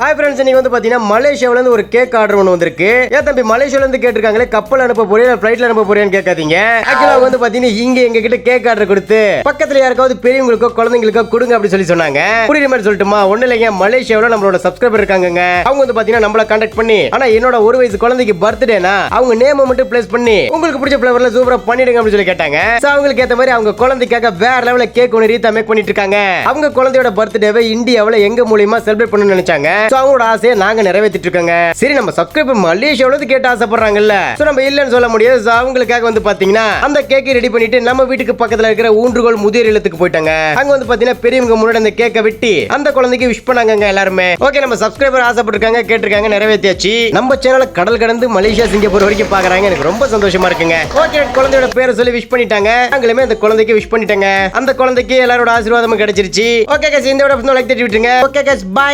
Hi friends, இன்னைக்கு வந்து பாத்தீங்கன்னா மலேசியாவில இருந்து ஒரு கேக் ஆர்டர் ஒன்று வந்திருக்கு. ஏன் தம்பி மலேசியாவில இருந்து கேட்டிருக்காங்களே, கப்பல் அனுப்ப போறியா ஃபிளைட்ல அனுப்ப போறியான்னு கேட்காதீங்க. ஆக்சுவலா வந்து பாத்தீங்கன்னா இங்க எங்க கிட்ட கேக் ஆர்டர் கொடுத்து பக்கத்துல யாருக்காவது பெரியவங்களுக்கோ குழந்தைங்களுக்கோ கொடுங்க அப்படி சொன்னாங்க. புரியுற மாதிரி சொல்லட்டுமா? ஒண்ணு இல்லைங்க, மலேசியாவில நம்மளோட சப்ஸ்கிரைபர் இருக்காங்க. அவங்க வந்து பாத்தீங்கன்னா நம்மள கான்டாக்ட் பண்ணி, ஆனா என்னோட ஒரு வயசு குழந்தைக்கு பர்த்டேனா அவங்க நேம் மட்டும் பிளேஸ் பண்ணி உங்களுக்கு பிடிச்ச ஃபிளவர்ல சூப்பரா பண்ணிடுங்க அப்படின்னு சொல்லி கேட்டாங்க. அவங்களுக்கு ஏத்த மாதிரி அவங்க குழந்தைக்காக வேற லெவல்ல கேக் ஒன்று ரீதா மேக் பண்ணிட்டு இருக்காங்க. அவங்க குழந்தையோட பர்த்டேவை இந்தியாவில எங்க மூலியமா செலிப்ரேட் பண்ணணும்னு நினைச்சாங்க. அவங்களோட ஆசையை நாங்க நிறைவேற்றிட்டு இருக்கோங்க. சரி, நம்ம சப்ஸ்கிரைபர் மலேசியாவில கேட்டு ஆசைப்படுறாங்கல்ல, நம்ம இல்லன்னு சொல்ல முடியாது. அவங்களுக்காக வந்து பாத்தீங்கன்னா அந்த கேக்கை ரெடி பண்ணிட்டு நம்ம வீட்டுக்கு பக்கத்துல இருக்கிற ஊன்றுகோல் முதியோர் இல்லத்துக்கு போயிட்டாங்க. அங்க வந்து பாத்தீங்கன்னா பெரியவங்க முன்னாடி அந்த கேக்கை வெட்டி அந்த குழந்தைக்கு விஷ் பண்ணாங்க எல்லாருமே. ஓகே, நம்ம சப்ஸ்கிரைபர் ஆசைப்பட்டிருக்காங்க, கேட்டிருக்காங்க, நிறைவேற்றியாச்சு. நம்ம சேனலை கடல் கடந்து மலேசியா சிங்கப்பூர் வரைக்கும் பாக்குறாங்க. எனக்கு ரொம்ப சந்தோஷமா இருக்குங்க. ஓகே, குழந்தையோட பேரை சொல்லி விஷ் பண்ணிட்டாங்க. நாங்களுமே அந்த குழந்தைக்கு விஷ் பண்ணிட்டாங்க. அந்த குழந்தைக்கு எல்லாரோட ஆசீர்வாதமும் கிடைச்சிருச்சு. ஓகே गाइस, இந்த வீடியோ லைக் தட்டி விட்டுருங்க. Okay guys, by.